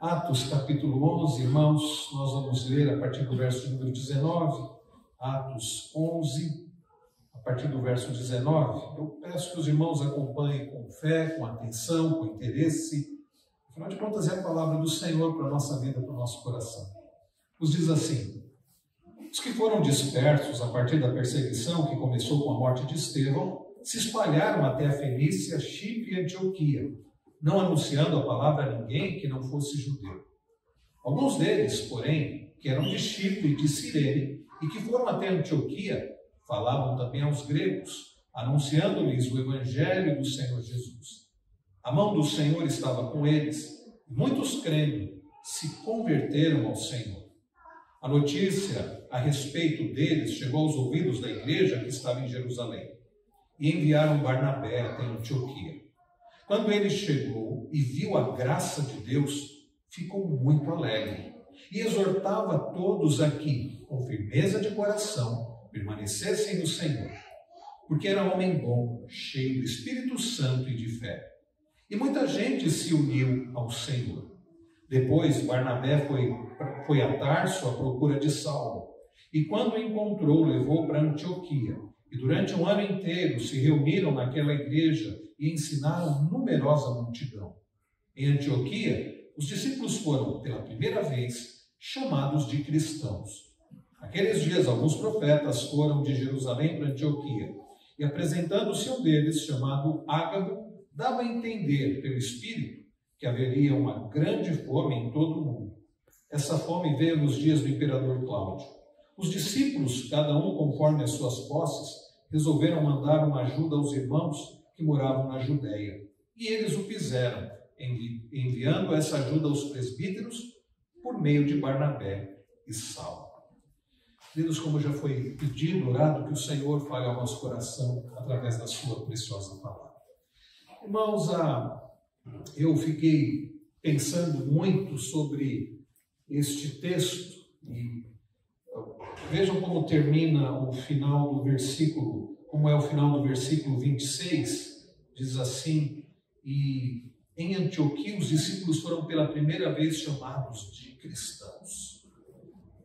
Atos capítulo 11, irmãos, nós vamos ler a partir do verso número 19, Atos 11, a partir do verso 19. Eu peço que os irmãos acompanhem com fé, com atenção, com interesse. Afinal de contas, é a palavra do Senhor para a nossa vida, para o nosso coração. Nos diz assim: os que foram dispersos a partir da perseguição que começou com a morte de Estevão, se espalharam até a Fenícia, Chipre e Antioquia, não anunciando a palavra a ninguém que não fosse judeu. Alguns deles, porém, que eram de Chipre e de Cirene, e que foram até Antioquia, falavam também aos gregos, anunciando-lhes o evangelho do Senhor Jesus. A mão do Senhor estava com eles, e muitos crendo se converteram ao Senhor. A notícia a respeito deles chegou aos ouvidos da igreja que estava em Jerusalém, e enviaram Barnabé até Antioquia. Quando ele chegou e viu a graça de Deus, ficou muito alegre e exortava todos a que, com firmeza de coração, permanecessem no Senhor, porque era homem bom, cheio do Espírito Santo e de fé. E muita gente se uniu ao Senhor. Depois Barnabé foi a Tarso à procura de Saulo, e quando o encontrou, levou para Antioquia. E durante um ano inteiro se reuniram naquela igreja e ensinaram numerosa multidão. Em Antioquia, os discípulos foram, pela primeira vez, chamados de cristãos. Naqueles dias, alguns profetas foram de Jerusalém para Antioquia, e apresentando-se um deles, chamado Ágabo, dava a entender, pelo Espírito, que haveria uma grande fome em todo o mundo. Essa fome veio nos dias do imperador Cláudio. Os discípulos, cada um conforme as suas posses, resolveram mandar uma ajuda aos irmãos que moravam na Judéia. E eles o fizeram, enviando essa ajuda aos presbíteros por meio de Barnabé e Saulo. Queridos, como já foi pedido, orado, que o Senhor fale ao nosso coração através da sua preciosa palavra. Irmãos, eu fiquei pensando muito sobre este texto e vejam como termina o final do versículo, como é o final do versículo 26, diz assim: e em Antioquia os discípulos foram pela primeira vez chamados de cristãos.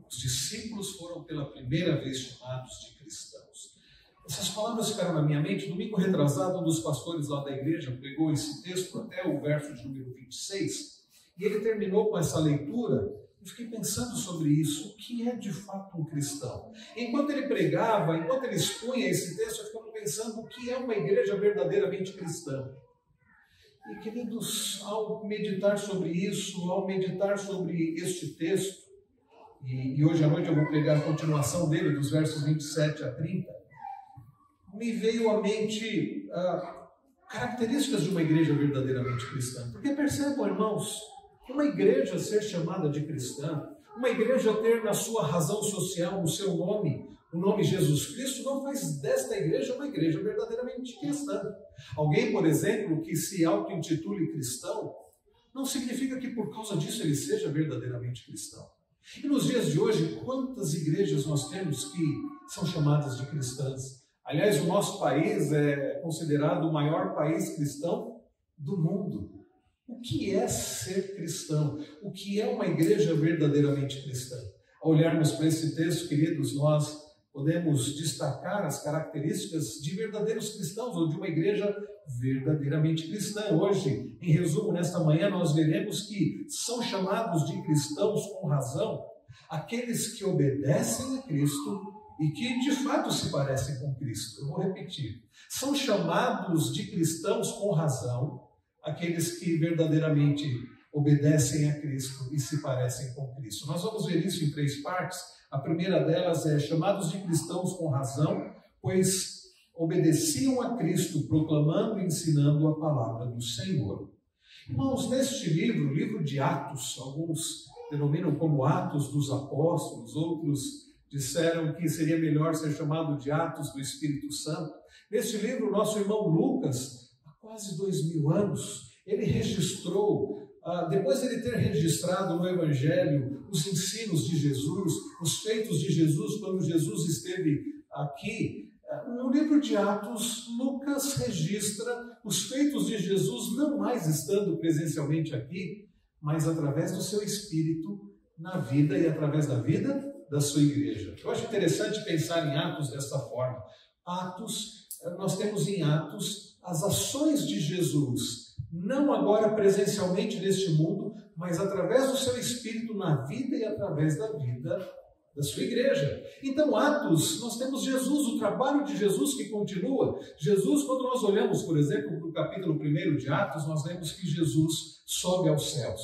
Os discípulos foram pela primeira vez chamados de cristãos. Essas palavras ficaram na minha mente. Domingo retrasado, um dos pastores lá da igreja pegou esse texto até o verso de número 26, e ele terminou com essa leitura. Eu fiquei pensando sobre isso, o que é de fato um cristão? Enquanto ele pregava, enquanto ele expunha esse texto, eu ficava pensando o que é uma igreja verdadeiramente cristã. E queridos, ao meditar sobre isso, ao meditar sobre este texto, e hoje à noite eu vou pregar a continuação dele, dos versos 27 a 30, me veio à mente características de uma igreja verdadeiramente cristã. Porque percebam, irmãos, uma igreja ser chamada de cristã, uma igreja ter na sua razão social, no seu nome, o nome Jesus Cristo, não faz desta igreja uma igreja verdadeiramente cristã. Alguém, por exemplo, que se auto-intitule cristão, não significa que por causa disso ele seja verdadeiramente cristão. E nos dias de hoje, quantas igrejas nós temos que são chamadas de cristãs? Aliás, o nosso país é considerado o maior país cristão do mundo. O que é ser cristão? O que é uma igreja verdadeiramente cristã? Ao olharmos para esse texto, queridos, nós podemos destacar as características de verdadeiros cristãos ou de uma igreja verdadeiramente cristã. Hoje, em resumo, nesta manhã, nós veremos que são chamados de cristãos com razão aqueles que obedecem a Cristo e que de fato se parecem com Cristo. Eu vou repetir. São chamados de cristãos com razão aqueles que verdadeiramente obedecem a Cristo e se parecem com Cristo. Nós vamos ver isso em 3 partes. A primeira delas é chamados de cristãos com razão, pois obedeciam a Cristo, proclamando e ensinando a palavra do Senhor. Irmãos, neste livro, o livro de Atos, alguns denominam como Atos dos Apóstolos, outros disseram que seria melhor ser chamado de Atos do Espírito Santo. Neste livro, nosso irmão Lucas, há quase 2000 anos, ele registrou, depois de ele ter registrado no Evangelho os ensinos de Jesus, os feitos de Jesus quando Jesus esteve aqui, no livro de Atos, Lucas registra os feitos de Jesus não mais estando presencialmente aqui, mas através do seu Espírito na vida e através da vida da sua igreja. Eu acho interessante pensar em Atos dessa forma. Nós temos em Atos as ações de Jesus, não agora presencialmente neste mundo, mas através do seu Espírito na vida e através da vida da sua igreja. Então, Atos, nós temos Jesus, o trabalho de Jesus que continua. Jesus, quando nós olhamos, por exemplo, para o capítulo 1 de Atos, nós vemos que Jesus sobe aos céus.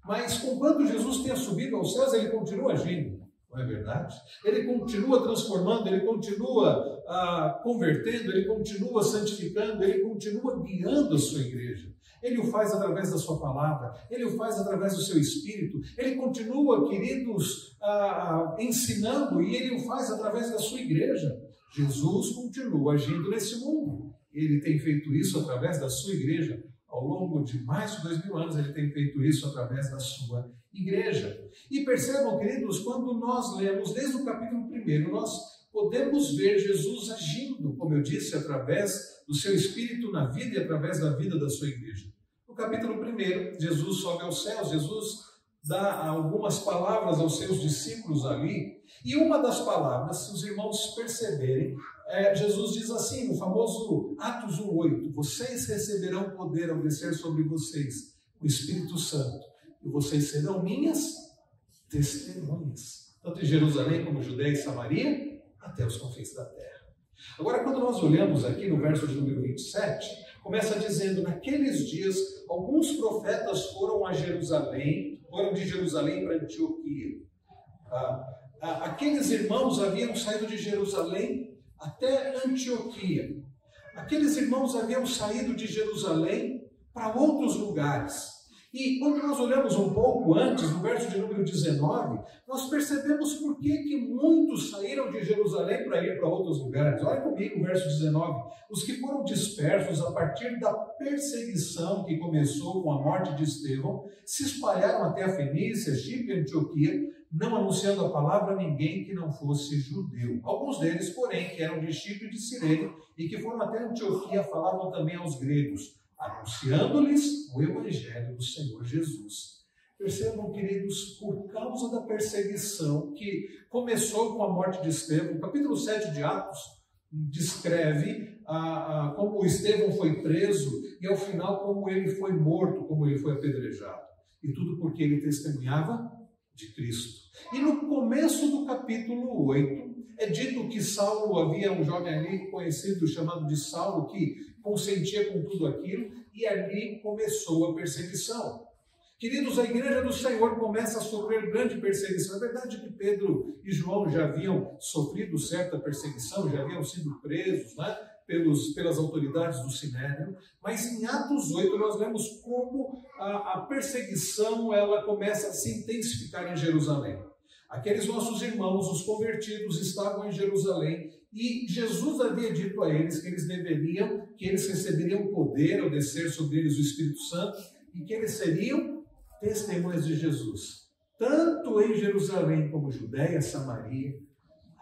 Mas, conquanto Jesus tenha subido aos céus, ele continua agindo, não é verdade? Ele continua transformando, ele continua convertendo, ele continua santificando, ele continua guiando a sua igreja. Ele o faz através da sua palavra, ele o faz através do seu Espírito, ele continua, queridos, ensinando, e ele o faz através da sua igreja. Jesus continua agindo nesse mundo. Ele tem feito isso através da sua igreja. Ao longo de mais de 2000 anos, ele tem feito isso através da sua igreja. E percebam, queridos, quando nós lemos desde o capítulo 1, nós podemos ver Jesus agindo, como eu disse, através do seu Espírito na vida e através da vida da sua igreja. No capítulo 1, Jesus sobe aos céus, Jesus dá algumas palavras aos seus discípulos ali, e uma das palavras, se os irmãos perceberem, Jesus diz assim, no famoso Atos 1:8, vocês receberão poder ao descer sobre vocês o Espírito Santo, e vocês serão minhas testemunhas, tanto em Jerusalém como Judeia e Samaria, até os confins da terra. Agora, quando nós olhamos aqui no verso de número 27, começa dizendo, naqueles dias, alguns profetas foram de Jerusalém para Antioquia. Aqueles irmãos haviam saído de Jerusalém até Antioquia. Aqueles irmãos haviam saído de Jerusalém para outros lugares. E quando nós olhamos um pouco antes, no verso de número 19, nós percebemos por que muitos saíram de Jerusalém para ir para outros lugares. Olha comigo o verso 19. Os que foram dispersos a partir da perseguição que começou com a morte de Estevão, se espalharam até a Fenícia, Chipre e Antioquia, não anunciando a palavra a ninguém que não fosse judeu. Alguns deles, porém, que eram de Chipre e de Cirene, e que foram até Antioquia, falavam também aos gregos, anunciando-lhes o Evangelho do Senhor Jesus. Percebam, queridos, por causa da perseguição que começou com a morte de Estevão, o capítulo 7 de Atos descreve como Estevão foi preso e, ao final, como ele foi morto, como ele foi apedrejado. E tudo porque ele testemunhava de Cristo. E no começo do capítulo 8, é dito que Saulo, havia um jovem ali conhecido, chamado de Saulo, que consentia com tudo aquilo, e ali começou a perseguição. Queridos, a igreja do Senhor começa a sofrer grande perseguição. É verdade que Pedro e João já haviam sofrido certa perseguição, já haviam sido presos, pelas autoridades do Sinédrio, mas em Atos 8 nós vemos como a perseguição ela começa a se intensificar em Jerusalém. Aqueles nossos irmãos, os convertidos, estavam em Jerusalém e Jesus havia dito a eles que eles receberiam poder ao descer sobre eles o Espírito Santo e que eles seriam testemunhas de Jesus, tanto em Jerusalém como Judeia, Samaria,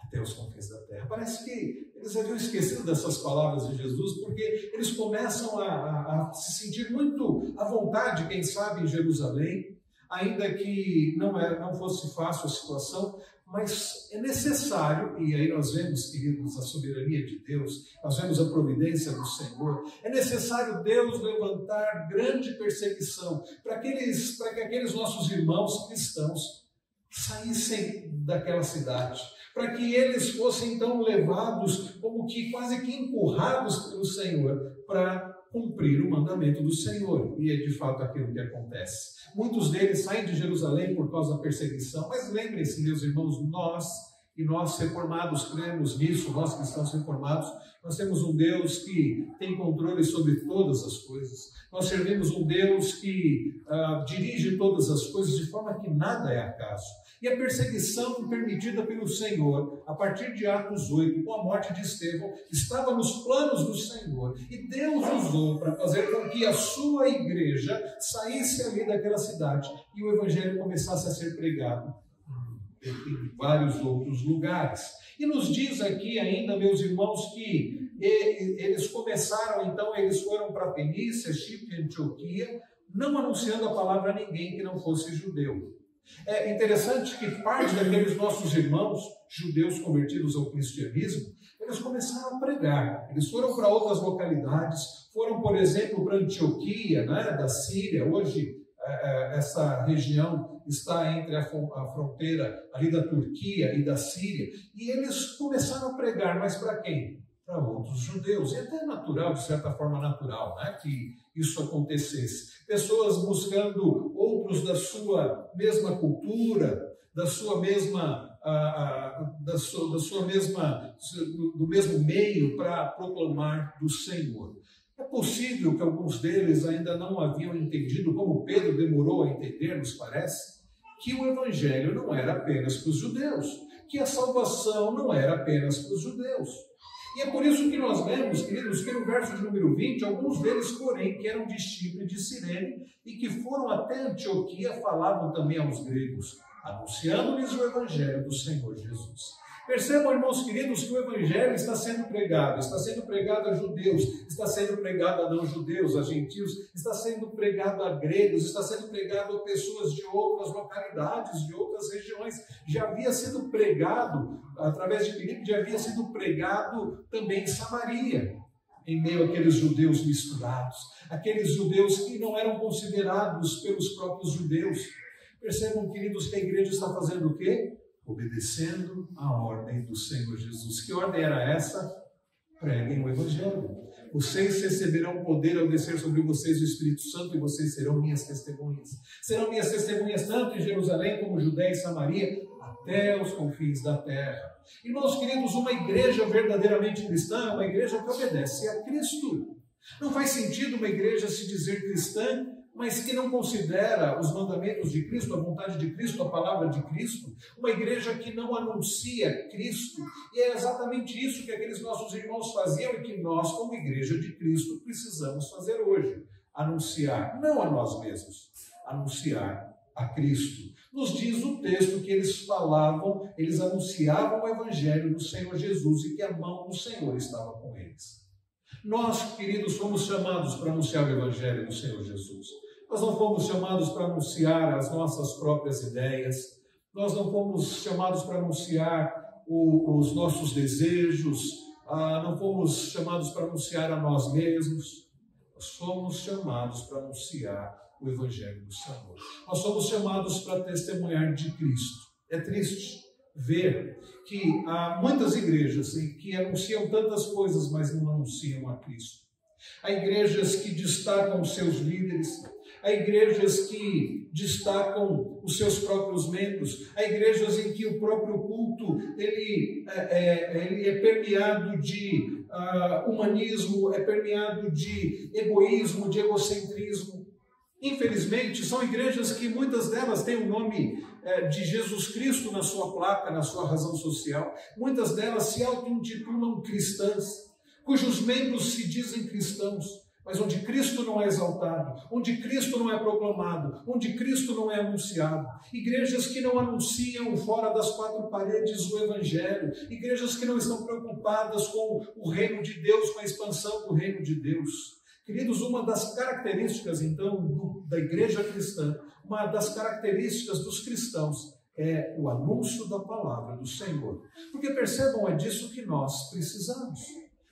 até os confins da terra. Parece que eles haviam esquecido dessas palavras de Jesus, porque eles começam a se sentir muito à vontade, quem sabe, em Jerusalém, ainda que não fosse fácil a situação, mas é necessário, e aí nós vemos, queridos, a soberania de Deus, nós vemos a providência do Senhor, é necessário Deus levantar grande perseguição para que aqueles nossos irmãos cristãos saíssem daquela cidade, para que eles fossem então levados, como que quase que empurrados pelo Senhor, para cumprir o mandamento do Senhor. E é de fato aquilo que acontece. Muitos deles saem de Jerusalém por causa da perseguição, mas lembrem-se, meus irmãos, nós reformados cremos nisso, nós cristãos reformados, nós temos um Deus que tem controle sobre todas as coisas. Nós servimos um Deus que dirige todas as coisas de forma que nada é acaso. E a perseguição permitida pelo Senhor, a partir de Atos 8, com a morte de Estevão, estava nos planos do Senhor. E Deus usou para fazer com que a sua igreja saísse ali daquela cidade e o Evangelho começasse a ser pregado em vários outros lugares. E nos diz aqui ainda, meus irmãos, que eles começaram, então, eles foram para Fenícia, Chipre e Antioquia, não anunciando a palavra a ninguém que não fosse judeu. É interessante que parte daqueles nossos irmãos, judeus convertidos ao cristianismo, eles começaram a pregar. Eles foram para outras localidades, foram, por exemplo, para Antioquia, né, da Síria. Hoje, essa região está entre a fronteira ali da Turquia e da Síria. E eles começaram a pregar, mas para quem? Para outros judeus. E até natural, de certa forma natural, né, que isso acontecesse. Pessoas buscando outros da sua mesma cultura, do mesmo meio para proclamar do Senhor. É possível que alguns deles ainda não haviam entendido, como Pedro demorou a entender, nos parece, que o Evangelho não era apenas para os judeus, que a salvação não era apenas para os judeus. E é por isso que nós vemos, queridos, que no verso de número 20, alguns deles, porém, que eram de Chipre e de Cirene, e que foram até Antioquia, falavam também aos gregos, anunciando-lhes o Evangelho do Senhor Jesus. Percebam, irmãos queridos, que o Evangelho está sendo pregado a judeus, está sendo pregado a não-judeus, a gentios, está sendo pregado a gregos, está sendo pregado a pessoas de outras localidades, de outras regiões. Já havia sido pregado, através de Filipe, já havia sido pregado também em Samaria, em meio àqueles judeus misturados, aqueles judeus que não eram considerados pelos próprios judeus. Percebam, queridos, que a igreja está fazendo o quê? Obedecendo a ordem do Senhor Jesus. Que ordem era essa? Preguem o Evangelho. Vocês receberão poder ao descer sobre vocês o Espírito Santo e vocês serão minhas testemunhas. Serão minhas testemunhas tanto em Jerusalém como Judéia e Samaria, até os confins da terra. Irmãos queridos, uma igreja verdadeiramente cristã é uma igreja que obedece a Cristo. Não faz sentido uma igreja se dizer cristã, mas que não considera os mandamentos de Cristo, a vontade de Cristo, a palavra de Cristo, uma igreja que não anuncia Cristo. E é exatamente isso que aqueles nossos irmãos faziam e que nós, como igreja de Cristo, precisamos fazer hoje. Anunciar, não a nós mesmos, anunciar a Cristo. Nos diz o texto que eles falavam, eles anunciavam o Evangelho do Senhor Jesus e que a mão do Senhor estava com eles. Nós, queridos, fomos chamados para anunciar o Evangelho do Senhor Jesus. Nós não fomos chamados para anunciar as nossas próprias ideias. Nós não fomos chamados para anunciar os nossos desejos. Não fomos chamados para anunciar a nós mesmos. Nós fomos chamados para anunciar o Evangelho do Senhor. Nós somos chamados para testemunhar de Cristo. É triste ver que há muitas igrejas que anunciam tantas coisas, mas não anunciam a Cristo. Há igrejas que destacam os seus líderes, há igrejas que destacam os seus próprios membros, há igrejas em que o próprio culto ele é permeado de humanismo, é permeado de egoísmo, de egocentrismo. Infelizmente, são igrejas que muitas delas têm o nome de Jesus Cristo na sua placa, na sua razão social. Muitas delas se auto-intitulam cristãs, cujos membros se dizem cristãos, mas onde Cristo não é exaltado, onde Cristo não é proclamado, onde Cristo não é anunciado. Igrejas que não anunciam fora das quatro paredes o Evangelho, igrejas que não estão preocupadas com o reino de Deus, com a expansão do reino de Deus. Queridos, uma das características, então, da igreja cristã, uma das características dos cristãos é o anúncio da palavra do Senhor. Porque percebam, é disso que nós precisamos.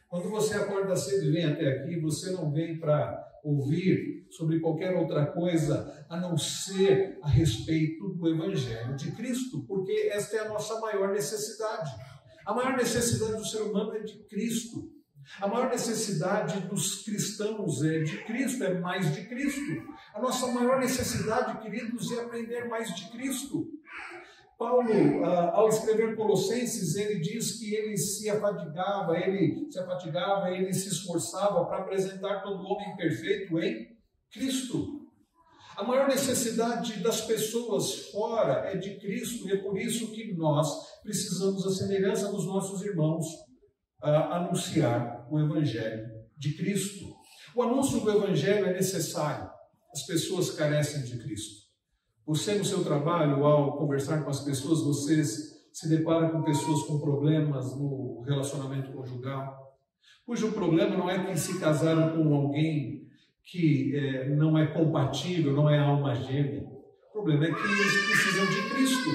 Quando você acorda cedo e vem até aqui, você não vem para ouvir sobre qualquer outra coisa a não ser a respeito do Evangelho de Cristo, porque esta é a nossa maior necessidade. A maior necessidade do ser humano é de Cristo. A maior necessidade dos cristãos é de Cristo, é mais de Cristo. A nossa maior necessidade, queridos, é aprender mais de Cristo. Paulo, ao escrever Colossenses, ele diz que ele se afatigava, ele se esforçava para apresentar todo homem perfeito em Cristo. A maior necessidade das pessoas fora é de Cristo, e é por isso que nós precisamos, a semelhança dos nossos irmãos, anunciar o Evangelho de Cristo. O anúncio do Evangelho é necessário. As pessoas carecem de Cristo. Você, no seu trabalho, ao conversar com as pessoas, você se depara com pessoas com problemas no relacionamento conjugal. cujo problema não é que se casaram com alguém que não é compatível, não é alma gêmea. O problema é que eles precisam de Cristo.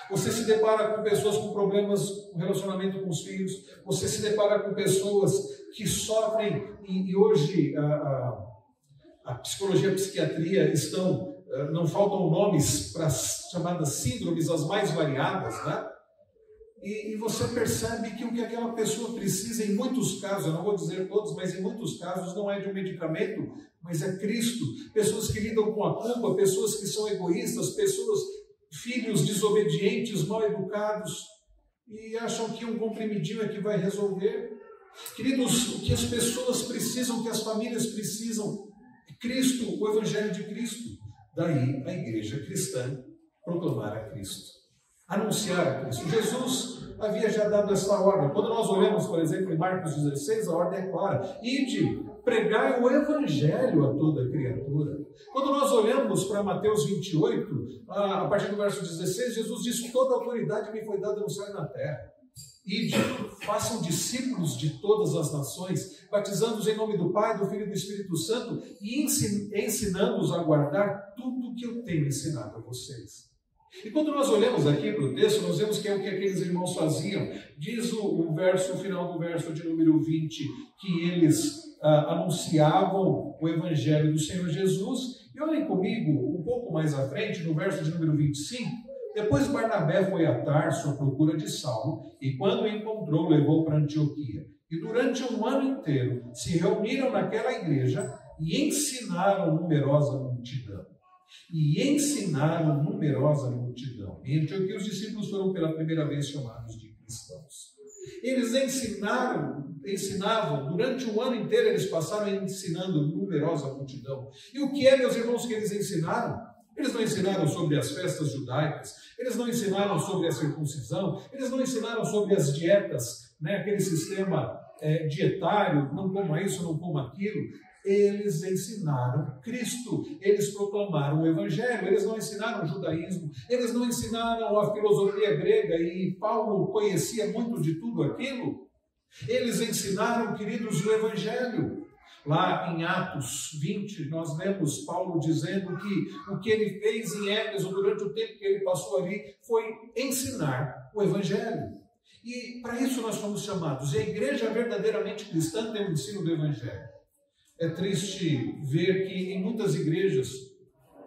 Você se depara com pessoas com problemas no relacionamento com os filhos, você se depara com pessoas que sofrem, e hoje a psicologia e a psiquiatria não faltam nomes para as chamadas síndromes as mais variadas, né? E você percebe que o que aquela pessoa precisa, em muitos casos, eu não vou dizer todos, mas em muitos casos não é de um medicamento, mas é Cristo. Pessoas que lidam com a culpa, pessoas que são egoístas, filhos desobedientes, mal educados, e acham que um comprimidinho é que vai resolver. Queridos, o que as pessoas precisam, o que as famílias precisam, é Cristo, o Evangelho de Cristo. Daí a igreja cristã proclamar a Cristo, anunciar a Cristo. Jesus havia já dado essa ordem. Quando nós olhamos, por exemplo, em Marcos 16, a ordem é clara: ide, pregai o Evangelho a toda criatura. Quando nós olhamos para Mateus 28, a partir do verso 16, Jesus diz: toda autoridade me foi dada no céu e na terra. Ide, façam discípulos de todas as nações, batizando-os em nome do Pai, do Filho e do Espírito Santo, e ensinando-os a guardar tudo o que eu tenho ensinado a vocês. E quando nós olhamos aqui para o texto, nós vemos que é o que aqueles irmãos faziam. Diz o final do verso de número 20, que eles anunciavam o Evangelho do Senhor Jesus. E olhem comigo, um pouco mais à frente, no verso de número 25, depois Barnabé foi a Tarso à procura de Saulo, e quando o encontrou, levou para Antioquia. E durante um ano inteiro se reuniram naquela igreja e ensinaram numerosa multidão. Em Antioquia os discípulos foram pela primeira vez chamados de cristãos. Eles ensinavam, durante um ano inteiro eles passaram ensinando numerosa multidão. E o que é, meus irmãos, que eles ensinaram? Eles não ensinaram sobre as festas judaicas, eles não ensinaram sobre a circuncisão, eles não ensinaram sobre as dietas, aquele sistema dietário, não coma isso, não coma aquilo. Eles ensinaram Cristo, eles proclamaram o Evangelho, eles não ensinaram o judaísmo, eles não ensinaram a filosofia grega, e Paulo conhecia muito de tudo aquilo. Eles ensinaram, queridos, o Evangelho. Lá em Atos 20, nós lemos Paulo dizendo que o que ele fez em Éfeso durante o tempo que ele passou ali foi ensinar o Evangelho. E para isso nós fomos chamados. E a igreja verdadeiramente cristã tem o ensino do Evangelho. É triste ver que em muitas igrejas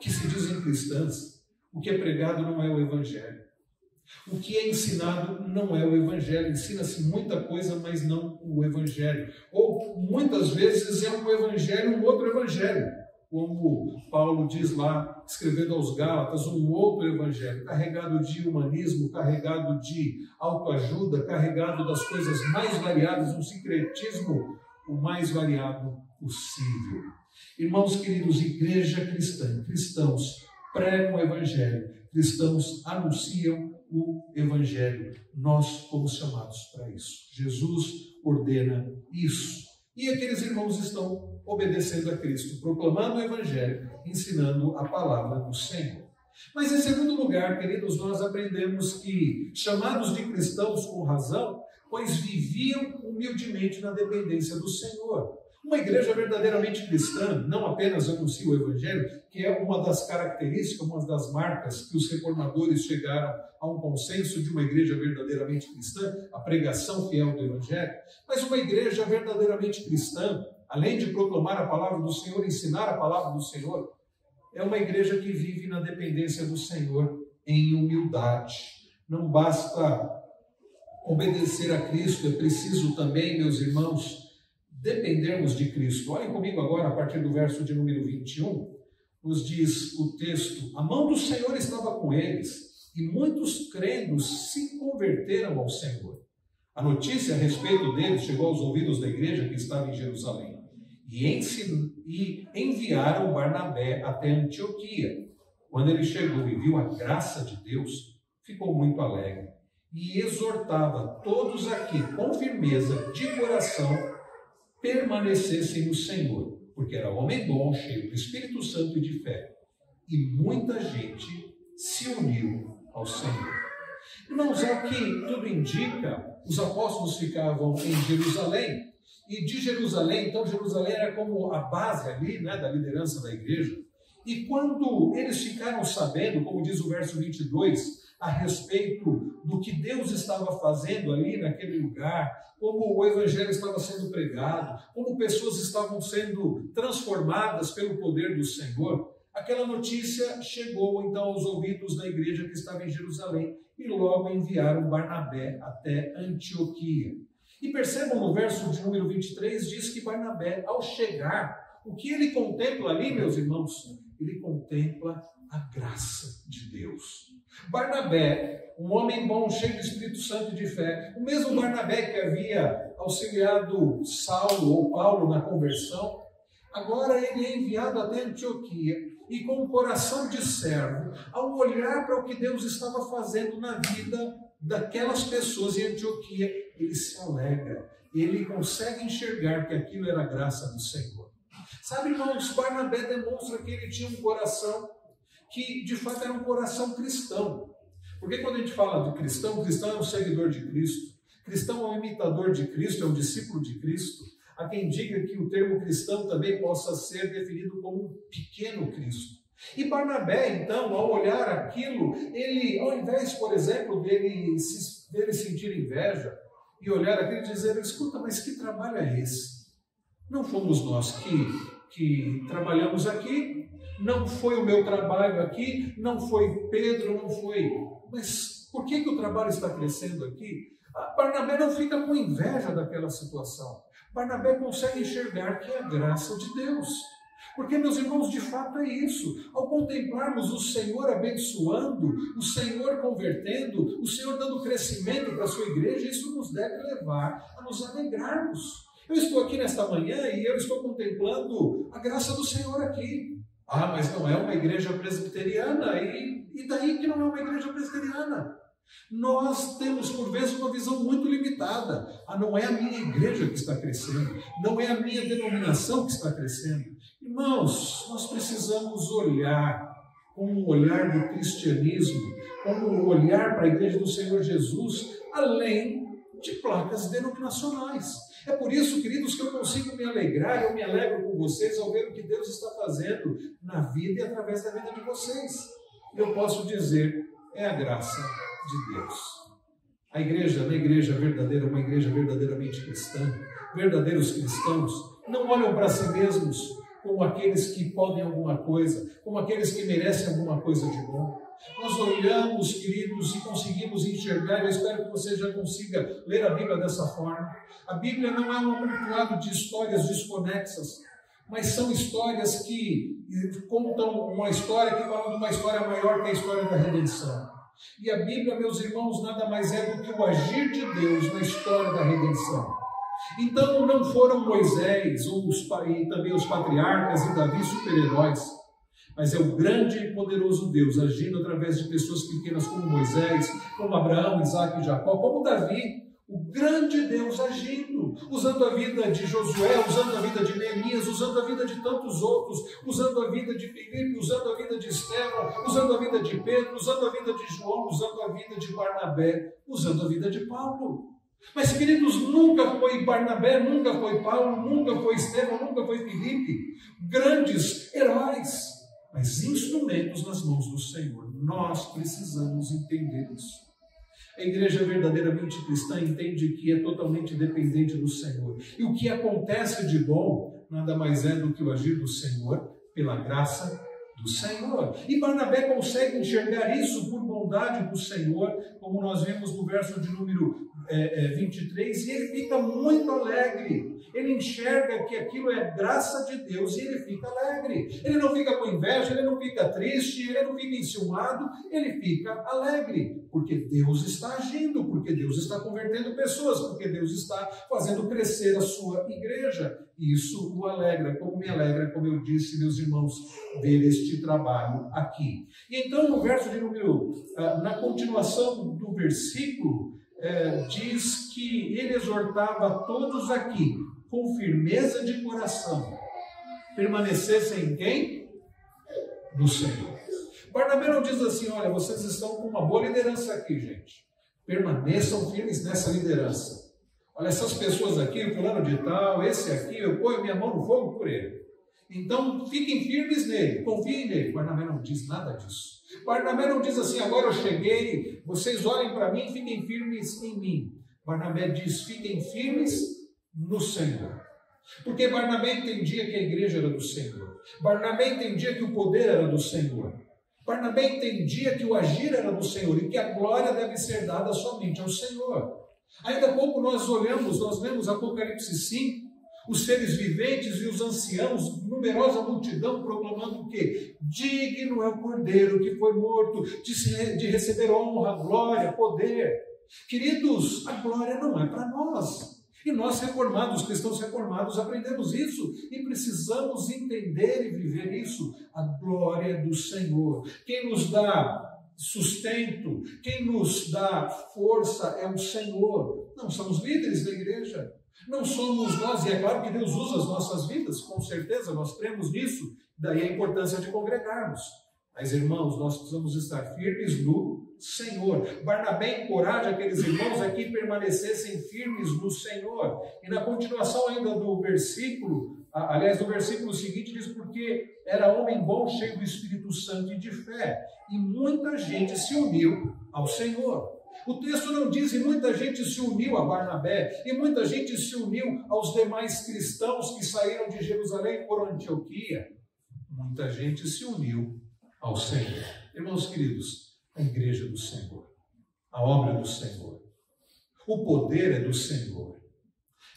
que se dizem cristãs, o que é pregado não é o Evangelho. O que é ensinado não é o Evangelho. Ensina-se muita coisa, mas não o Evangelho. Ou muitas vezes é um Evangelho, um outro Evangelho. Como Paulo diz lá, escrevendo aos Gálatas, um outro Evangelho, carregado de humanismo, carregado de autoajuda, carregado das coisas mais variadas, um sincretismo o mais variado possível. Irmãos queridos, igreja cristã, cristãos pregam o Evangelho, cristãos anunciam o Evangelho. Nós fomos chamados para isso. Jesus ordena isso. E aqueles irmãos estão obedecendo a Cristo, proclamando o Evangelho, ensinando a palavra do Senhor. Mas em segundo lugar, queridos, nós aprendemos que, chamados de cristãos com razão, pois viviam humildemente na dependência do Senhor. Uma igreja verdadeiramente cristã não apenas anuncia o Evangelho, que é uma das características, uma das marcas que os reformadores chegaram a um consenso de uma igreja verdadeiramente cristã, a pregação fiel do Evangelho, mas uma igreja verdadeiramente cristã, além de proclamar a palavra do Senhor, ensinar a palavra do Senhor, é uma igreja que vive na dependência do Senhor em humildade. Não basta obedecer a Cristo, é preciso também, meus irmãos, dependermos de Cristo. Olhem comigo agora, a partir do verso de número 21, nos diz o texto: a mão do Senhor estava com eles, e muitos credos se converteram ao Senhor. A notícia a respeito deles chegou aos ouvidos da igreja que estava em Jerusalém, e enviaram Barnabé até Antioquia. Quando ele chegou e viu a graça de Deus, ficou muito alegre, e exortava todos aqui, com firmeza de coração, permanecessem no Senhor, porque era homem bom, cheio do Espírito Santo e de fé. E muita gente se uniu ao Senhor. Irmãos, ao que tudo indica, os apóstolos ficavam em Jerusalém, e de Jerusalém. Então Jerusalém era como a base ali, né, da liderança da igreja. E quando eles ficaram sabendo, como diz o verso 22, a respeito do que Deus estava fazendo ali naquele lugar, como o evangelho estava sendo pregado, como pessoas estavam sendo transformadas pelo poder do Senhor, aquela notícia chegou então aos ouvidos da igreja que estava em Jerusalém e logo enviaram Barnabé até Antioquia. E percebam no verso de número 23, diz que Barnabé, ao chegar, o que ele contempla ali, meus irmãos, ele contempla a graça de Deus. Barnabé, um homem bom, cheio do Espírito Santo e de fé, o mesmo Barnabé que havia auxiliado Saulo ou Paulo na conversão, agora ele é enviado até Antioquia e com um coração de servo, ao olhar para o que Deus estava fazendo na vida daquelas pessoas em Antioquia, ele se alegra, ele consegue enxergar que aquilo era a graça do Senhor. Sabe, irmãos, Barnabé demonstra que ele tinha um coração que de fato era um coração cristão. Porque quando a gente fala de cristão, o cristão é um seguidor de Cristo, cristão é um imitador de Cristo, é um discípulo de Cristo. Há quem diga que o termo cristão também possa ser definido como um pequeno Cristo. E Barnabé, então, ao olhar aquilo, ele, ao invés, por exemplo, dele sentir inveja e olhar aquilo e dizer, escuta, mas que trabalho é esse? Não fomos nós que trabalhamos aqui, não foi o meu trabalho aqui, não foi Pedro, não foi... Mas por que o trabalho está crescendo aqui? Barnabé não fica com inveja daquela situação. Barnabé consegue enxergar que é a graça de Deus. Porque, meus irmãos, de fato é isso. Ao contemplarmos o Senhor abençoando, o Senhor convertendo, o Senhor dando crescimento para a sua igreja, isso nos deve levar a nos alegrarmos. Eu estou aqui nesta manhã e eu estou contemplando a graça do Senhor aqui. Ah, mas não é uma igreja presbiteriana, e daí que não é uma igreja presbiteriana? Nós temos, por vezes, uma visão muito limitada. Não é a minha igreja que está crescendo, não é a minha denominação que está crescendo. Irmãos, nós precisamos olhar com o olhar do cristianismo, com o olhar para a igreja do Senhor Jesus, além de placas denominacionais. É por isso, queridos, que eu consigo me alegrar, eu me alegro com vocês ao ver o que Deus está fazendo na vida e através da vida de vocês. Eu posso dizer, é a graça de Deus. A igreja verdadeira, uma igreja verdadeiramente cristã, verdadeiros cristãos, não olham para si mesmos como aqueles que podem alguma coisa, como aqueles que merecem alguma coisa de bom. Nós olhamos, queridos, e conseguimos enxergar, eu espero que você já consiga ler a Bíblia dessa forma. A Bíblia não é um amontoado de histórias desconexas, mas são histórias que contam uma história que fala de uma história maior que a história da redenção. E a Bíblia, meus irmãos, nada mais é do que o agir de Deus na história da redenção. Então não foram Moisés e também os patriarcas e Davi super-heróis, mas é o grande e poderoso Deus agindo através de pessoas pequenas como Moisés, como Abraão, Isaac e Jacó, como Davi, o grande Deus agindo, usando a vida de Josué, usando a vida de Neemias, usando a vida de tantos outros, usando a vida de Filipe, usando a vida de Estevão, usando a vida de Pedro, usando a vida de João, usando a vida de Barnabé, usando a vida de Paulo. Mas, queridos, nunca foi Barnabé, nunca foi Paulo, nunca foi Estevão, nunca foi Filipe, grandes heróis, mas instrumentos nas mãos do Senhor. Nós precisamos entender isso. A igreja verdadeiramente cristã entende que é totalmente dependente do Senhor. E o que acontece de bom nada mais é do que o agir do Senhor pela graça do Senhor. E Barnabé consegue enxergar isso por bondade do Senhor, como nós vimos no verso de número 23, e ele fica muito alegre. Ele enxerga que aquilo é graça de Deus e ele fica alegre. Ele não fica com inveja, ele não fica triste, ele não fica enciumado, ele fica alegre, porque Deus está agindo, porque Deus está convertendo pessoas, porque Deus está fazendo crescer a sua igreja. Isso o alegra, como me alegra, como eu disse, meus irmãos, ver este trabalho aqui. E então, no verso de número, na continuação do versículo, diz que ele exortava a todos aqui, com firmeza de coração, permanecessem em quem? No Senhor. Barnabé não diz assim, olha, vocês estão com uma boa liderança aqui, gente. Permaneçam firmes nessa liderança. Olha, essas pessoas aqui, o fulano de tal, esse aqui, eu ponho minha mão no fogo por ele. Então, fiquem firmes nele, confiem nele. Barnabé não diz nada disso. Barnabé não diz assim, agora eu cheguei, vocês olhem para mim, fiquem firmes em mim. Barnabé diz, fiquem firmes no Senhor. Porque Barnabé entendia que a igreja era do Senhor. Barnabé entendia que o poder era do Senhor. Barnabé entendia que o agir era do Senhor e que a glória deve ser dada somente ao Senhor. Ainda há pouco nós lemos Apocalipse 5, os seres viventes e os anciãos, numerosa multidão, proclamando o quê? Digno é o Cordeiro que foi morto de receber honra, glória, poder. Queridos, a glória não é para nós. E nós reformados, cristãos reformados, aprendemos isso e precisamos entender e viver isso. A glória do Senhor. Quem nos dá sustento, quem nos dá força é o Senhor. Não somos líderes da igreja. Não somos nós, e é claro que Deus usa as nossas vidas, com certeza, nós cremos nisso, daí a importância de congregarmos. Mas, irmãos, nós precisamos estar firmes no Senhor. Barnabé encoraja aqueles irmãos a que permanecessem firmes no Senhor. E na continuação ainda do versículo, aliás, do versículo seguinte, diz, porque era homem bom, cheio do Espírito Santo e de fé, e muita gente se uniu ao Senhor. O texto não diz, e muita gente se uniu a Barnabé, e muita gente se uniu aos demais cristãos que saíram de Jerusalém por Antioquia. Muita gente se uniu ao Senhor. Irmãos queridos, a igreja do Senhor, a obra do Senhor, o poder é do Senhor.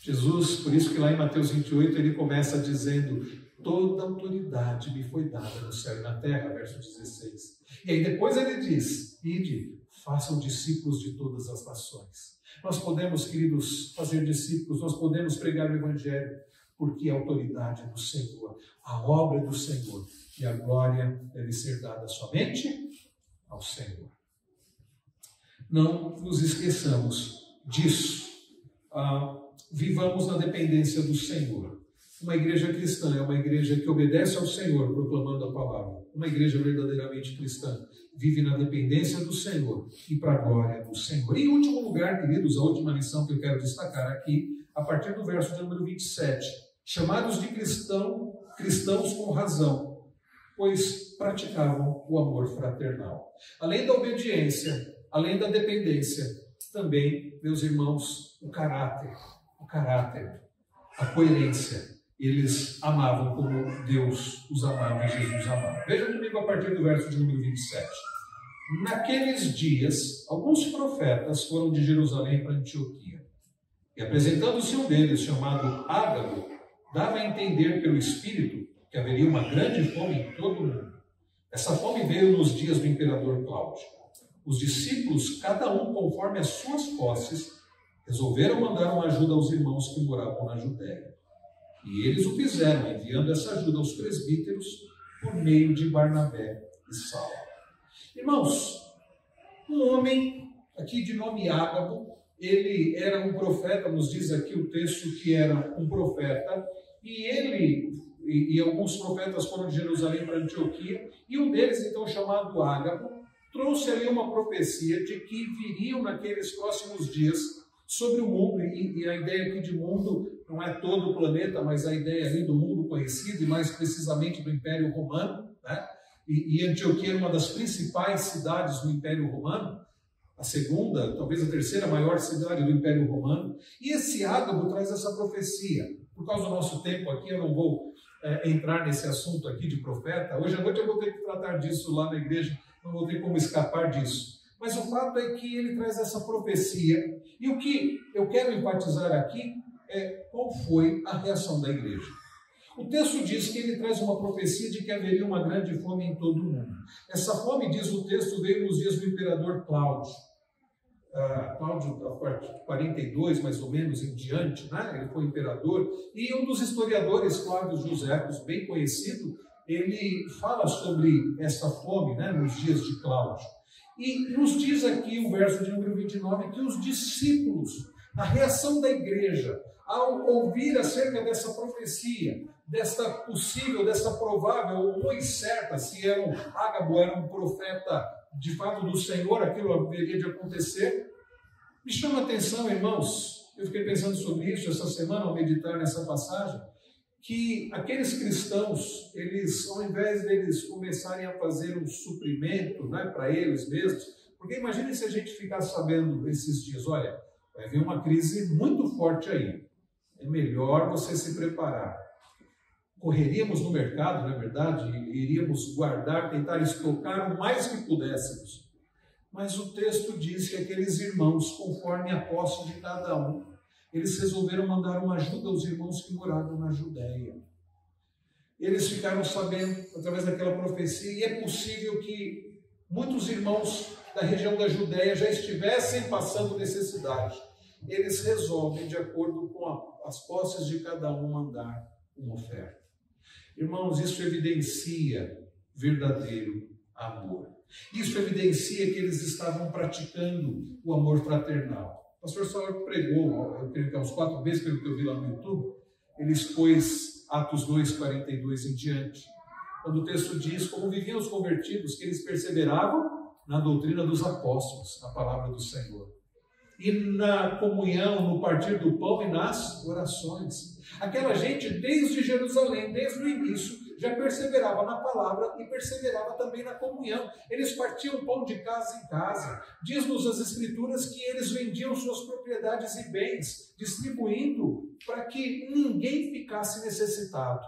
Jesus, por isso que lá em Mateus 28, ele começa dizendo, toda autoridade me foi dada no céu e na terra, verso 16. E aí depois ele diz, ide, façam discípulos de todas as nações. Nós podemos, queridos, fazer discípulos, nós podemos pregar o Evangelho, porque a autoridade é do Senhor, a obra é do Senhor, e a glória deve ser dada somente ao Senhor. Não nos esqueçamos disso. Vivamos na dependência do Senhor. Uma igreja cristã é uma igreja que obedece ao Senhor, proclamando a palavra. Uma igreja verdadeiramente cristã vive na dependência do Senhor e para a glória do Senhor. E em último lugar, queridos, a última lição que eu quero destacar aqui, a partir do verso de número 27. Chamados de cristãos com razão, pois praticavam o amor fraternal. Além da obediência, além da dependência, também, meus irmãos, o caráter, a coerência. Eles amavam como Deus os amava e Jesus amava. Veja comigo a partir do verso de número 27. Naqueles dias, alguns profetas foram de Jerusalém para Antioquia. E apresentando-se um deles, chamado Ágabo, dava a entender pelo Espírito que haveria uma grande fome em todo o mundo. Essa fome veio nos dias do imperador Cláudio. Os discípulos, cada um conforme as suas posses, resolveram mandar uma ajuda aos irmãos que moravam na Judéia. E eles o fizeram, enviando essa ajuda aos presbíteros por meio de Barnabé e Saulo. Irmãos, um homem aqui de nome Ágabo, ele era um profeta, nos diz aqui o texto que era um profeta, e alguns profetas foram de Jerusalém para Antioquia, e um deles, então, chamado Ágabo, trouxe ali uma profecia de que viriam naqueles próximos dias sobre o mundo, e a ideia aqui de mundo não é todo o planeta, mas a ideia ali do mundo conhecido, e mais precisamente do Império Romano, né? E Antioquia era uma das principais cidades do Império Romano, a segunda, talvez a terceira maior cidade do Império Romano, e esse Ágabo traz essa profecia. Por causa do nosso tempo aqui, eu não vou entrar nesse assunto aqui de profeta. Hoje à noite eu vou ter que tratar disso lá na igreja, não vou ter como escapar disso. Mas o fato é que ele traz essa profecia, e o que eu quero enfatizar aqui é qual foi a reação da igreja. O texto diz que ele traz uma profecia de que haveria uma grande fome em todo o mundo. Essa fome, diz o texto, veio nos dias do imperador Cláudio. Cláudio, a partir de 42, mais ou menos, em diante, né? Ele foi imperador. E um dos historiadores, Flávio Joséfos, bem conhecido, ele fala sobre essa fome, né, nos dias de Cláudio. E nos diz aqui o verso de número 29 que os discípulos, a reação da igreja, ao ouvir acerca dessa profecia, desta possível, dessa provável, ou muito certa, se Ágabo era um profeta de fato do Senhor, aquilo haveria de acontecer. Me chama a atenção, irmãos, eu fiquei pensando sobre isso essa semana ao meditar nessa passagem, que aqueles cristãos, eles, ao invés deles começarem a fazer um suprimento, né, para eles mesmos, porque imagine se a gente ficasse sabendo esses dias, olha, vai vir uma crise muito forte aí, é melhor você se preparar. Correríamos no mercado, não é verdade? Iríamos guardar, tentar estocar o mais que pudéssemos. Mas o texto diz que aqueles irmãos, conforme a posse de cada um, eles resolveram mandar uma ajuda aos irmãos que moravam na Judéia. Eles ficaram sabendo, através daquela profecia, e é possível que muitos irmãos da região da Judéia já estivessem passando necessidade. Eles resolvem, de acordo com as posses de cada um, mandar uma oferta. Irmãos, isso evidencia verdadeiro amor. Isso evidencia que eles estavam praticando o amor fraternal. O pastor Saulo pregou, eu creio que há uns 4 meses, pelo que eu vi lá no YouTube, ele expôs Atos 2:42 em diante, quando o texto diz como viviam os convertidos, que eles perseveravam na doutrina dos apóstolos, na palavra do Senhor, e na comunhão, no partir do pão e nas orações. Aquela gente, desde Jerusalém, desde o início, já perseverava na palavra e perseverava também na comunhão. Eles partiam pão de casa em casa. Diz-nos as Escrituras que eles vendiam suas propriedades e bens, distribuindo para que ninguém ficasse necessitado.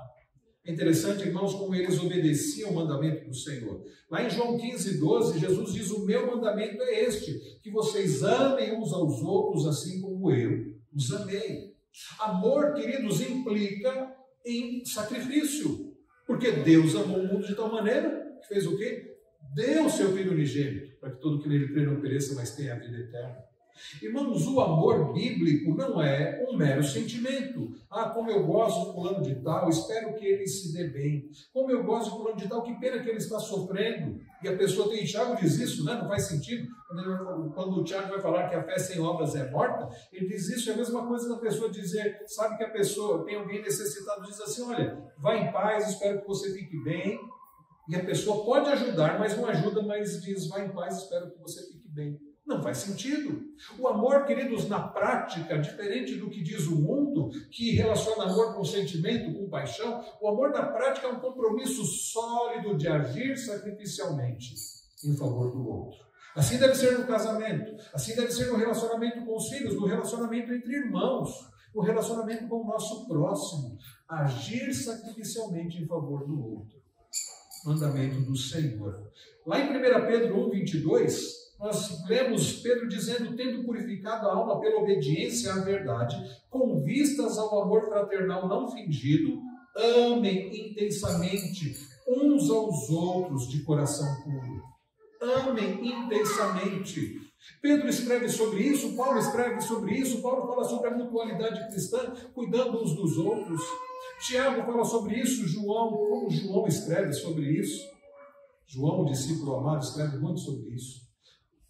É interessante, irmãos, como eles obedeciam o mandamento do Senhor. Lá em João 15:12, Jesus diz: o meu mandamento é este, que vocês amem uns aos outros assim como eu os amei. Amor, queridos, implica em sacrifício. Porque Deus amou o mundo de tal maneira que fez o quê? Deu o seu Filho unigênito, para que todo que nele crê não pereça, mas tenha a vida eterna. Irmãos, o amor bíblico não é um mero sentimento. Ah, como eu gosto de fulano de tal, espero que ele se dê bem. Como eu gosto de fulano de tal, que pena que ele está sofrendo. E a pessoa tem, Tiago diz isso, né? Não faz sentido. Quando o Tiago vai falar que a fé sem obras é morta, ele diz isso, é a mesma coisa da pessoa dizer, sabe que a pessoa tem alguém necessitado, diz assim, olha, vá em paz, espero que você fique bem. E a pessoa pode ajudar, mas não ajuda, mas diz, vá em paz, espero que você fique bem. Não faz sentido. O amor, queridos, na prática, diferente do que diz o mundo, que relaciona amor com sentimento, com paixão, o amor na prática é um compromisso sólido de agir sacrificialmente em favor do outro. Assim deve ser no casamento, assim deve ser no relacionamento com os filhos, no relacionamento entre irmãos, no relacionamento com o nosso próximo. Agir sacrificialmente em favor do outro. Mandamento do Senhor. Lá em 1 Pedro 1:22, nós lemos Pedro dizendo, tendo purificado a alma pela obediência à verdade, com vistas ao amor fraternal não fingido, amem intensamente uns aos outros de coração puro. Amem intensamente. Pedro escreve sobre isso, Paulo escreve sobre isso, Paulo fala sobre a mutualidade cristã, cuidando uns dos outros. Tiago fala sobre isso, como João escreve sobre isso. João, o discípulo amado, escreve muito sobre isso.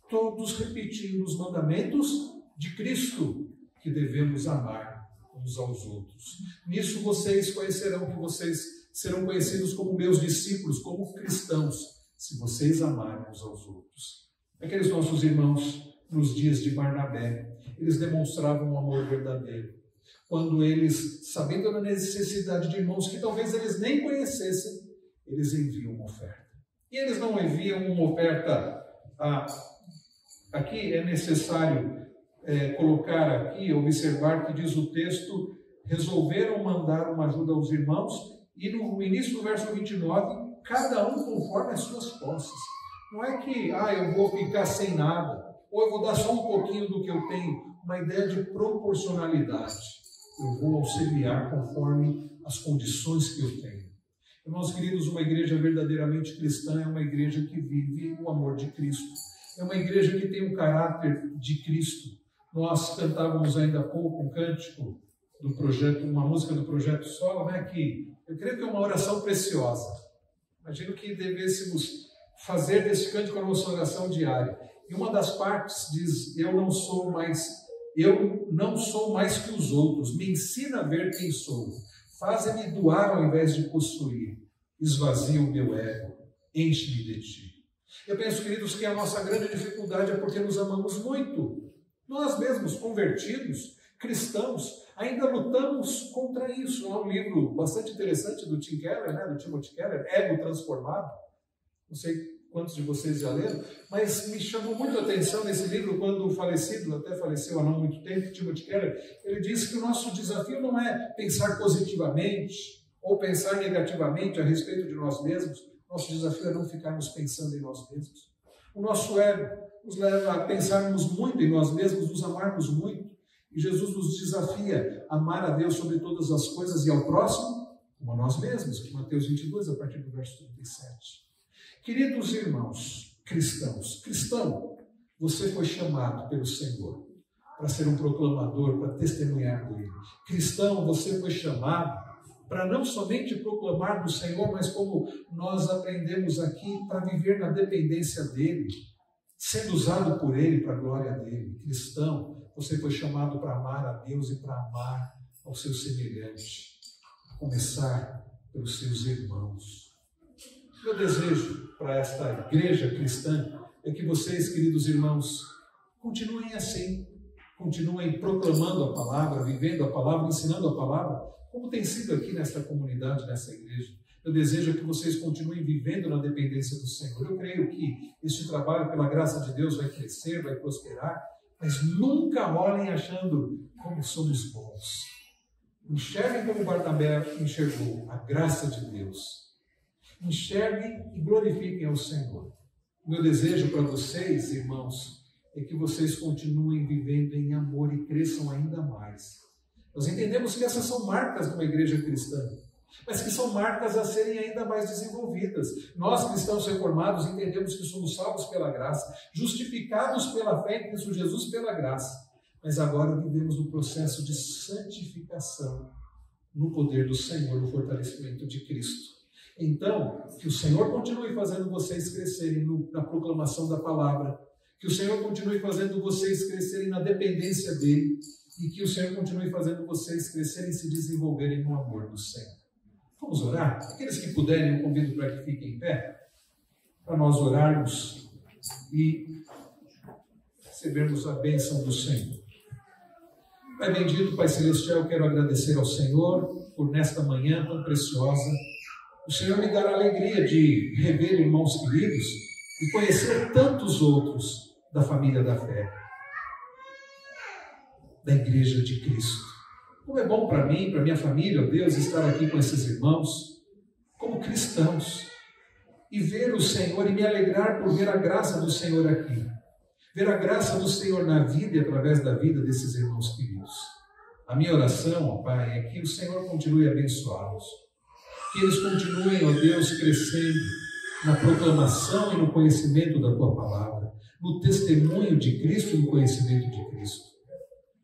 Todos repetindo os mandamentos de Cristo, que devemos amar uns aos outros. Nisso vocês conhecerão que vocês serão conhecidos como meus discípulos, como cristãos, se vocês amarem uns aos outros. Aqueles nossos irmãos, nos dias de Barnabé, eles demonstravam um amor verdadeiro. Quando eles, sabendo da necessidade de irmãos que talvez eles nem conhecessem, eles enviam uma oferta. E eles não enviam uma oferta aqui é necessário colocar aqui, observar que diz o texto, resolveram mandar uma ajuda aos irmãos, e no início do verso 29, cada um conforme as suas posses. Não é que, eu vou ficar sem nada, ou eu vou dar só um pouquinho do que eu tenho, uma ideia de proporcionalidade. Eu vou auxiliar conforme as condições que eu tenho. Irmãos queridos, uma igreja verdadeiramente cristã é uma igreja que vive o amor de Cristo. É uma igreja que tem um caráter de Cristo. Nós cantávamos ainda há pouco um cântico do projeto, uma música do Projeto Sola, né, que eu creio que é uma oração preciosa. Imagino que devêssemos fazer desse cântico a nossa oração diária. E uma das partes diz, eu não sou mais que os outros, me ensina a ver quem sou. Faz-me doar ao invés de possuir. Esvazia o meu ego, enche-me de ti. Eu penso, queridos, que a nossa grande dificuldade é porque nos amamos muito. Nós mesmos, convertidos, cristãos, ainda lutamos contra isso. Há um livro bastante interessante do Tim Keller, do Timothy Keller, Ego Transformado. Não sei quantos de vocês já leram, mas me chamou muito a atenção nesse livro quando o falecido, até faleceu há não muito tempo, Timothy Keller, ele disse que o nosso desafio não é pensar positivamente ou pensar negativamente a respeito de nós mesmos. Nosso desafio é não ficarmos pensando em nós mesmos. O nosso ego nos leva a pensarmos muito em nós mesmos, nos amarmos muito. E Jesus nos desafia a amar a Deus sobre todas as coisas e ao próximo como a nós mesmos, que Mateus 22, a partir do verso 37. Queridos irmãos cristãos, cristão, você foi chamado pelo Senhor para ser um proclamador, para testemunhar dele. Cristão, você foi chamado para não somente proclamar do Senhor, mas como nós aprendemos aqui, para viver na dependência dele, sendo usado por ele para a glória dele. Cristão, você foi chamado para amar a Deus e para amar ao seu semelhante, a começar pelos seus irmãos. Meu desejo para esta igreja cristã é que vocês, queridos irmãos, continuem assim, continuem proclamando a palavra, vivendo a palavra, ensinando a palavra, como tem sido aqui nesta comunidade, nessa igreja. Eu desejo que vocês continuem vivendo na dependência do Senhor. Eu creio que este trabalho, pela graça de Deus, vai crescer, vai prosperar, mas nunca olhem achando como somos bons. Enxerguem como Barnabé enxergou a graça de Deus. Enxerguem e glorifiquem ao Senhor. O meu desejo para vocês, irmãos, é que vocês continuem vivendo em amor e cresçam ainda mais. Nós entendemos que essas são marcas de uma igreja cristã, mas que são marcas a serem ainda mais desenvolvidas. Nós, cristãos reformados, entendemos que somos salvos pela graça, justificados pela fé em Cristo Jesus pela graça, mas agora vivemos no processo de santificação, no poder do Senhor, no fortalecimento de Cristo. Então, que o Senhor continue fazendo vocês crescerem na proclamação da palavra, que o Senhor continue fazendo vocês crescerem na dependência dele, e que o Senhor continue fazendo vocês crescerem e se desenvolverem no amor do Senhor. Vamos orar? Aqueles que puderem, eu convido para que fiquem em pé, para nós orarmos e recebermos a bênção do Senhor. Pai bendito, Pai celestial, eu quero agradecer ao Senhor por nesta manhã tão preciosa. O Senhor me dará a alegria de rever irmãos queridos e conhecer tantos outros da família da fé, da igreja de Cristo. Como é bom para mim, para minha família, ó Deus, estar aqui com esses irmãos, como cristãos, e ver o Senhor e me alegrar por ver a graça do Senhor aqui, ver a graça do Senhor na vida e através da vida desses irmãos queridos. A minha oração, ó Pai, é que o Senhor continue a abençoá-los, que eles continuem, ó Deus, crescendo na proclamação e no conhecimento da Tua palavra, no testemunho de Cristo e no conhecimento de Cristo.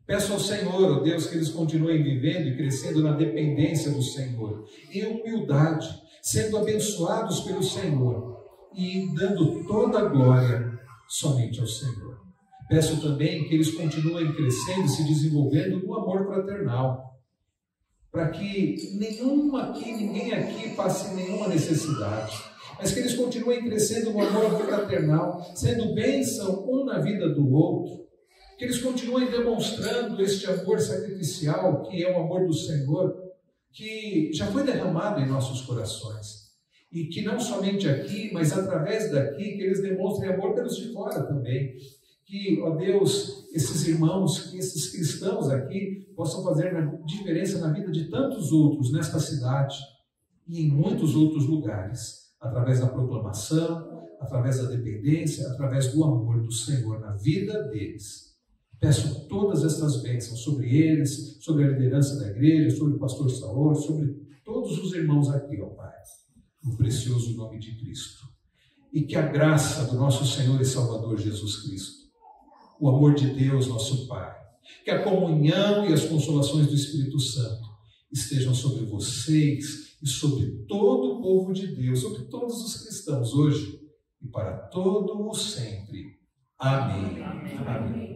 Peço ao Senhor, ó Deus, que eles continuem vivendo e crescendo na dependência do Senhor, em humildade, sendo abençoados pelo Senhor e dando toda a glória somente ao Senhor. Peço também que eles continuem crescendo e se desenvolvendo no amor fraternal, para que ninguém aqui passe nenhuma necessidade, mas que eles continuem crescendo no amor fraternal, sendo bênção um na vida do outro, que eles continuem demonstrando este amor sacrificial, que é o amor do Senhor, que já foi derramado em nossos corações, e que não somente aqui, mas através daqui, que eles demonstrem amor pelos de fora também. Que, ó Deus, esses irmãos, que esses cristãos aqui possam fazer diferença na vida de tantos outros nesta cidade e em muitos outros lugares, através da proclamação, através da dependência, através do amor do Senhor na vida deles. Peço todas estas bênçãos sobre eles, sobre a liderança da igreja, sobre o pastor Saor, sobre todos os irmãos aqui, ó Pai, no precioso nome de Cristo. E que a graça do nosso Senhor e Salvador Jesus Cristo, o amor de Deus, nosso Pai, que a comunhão e as consolações do Espírito Santo estejam sobre vocês e sobre todo o povo de Deus, sobre todos os cristãos hoje e para todo o sempre. Amém. Amém. Amém.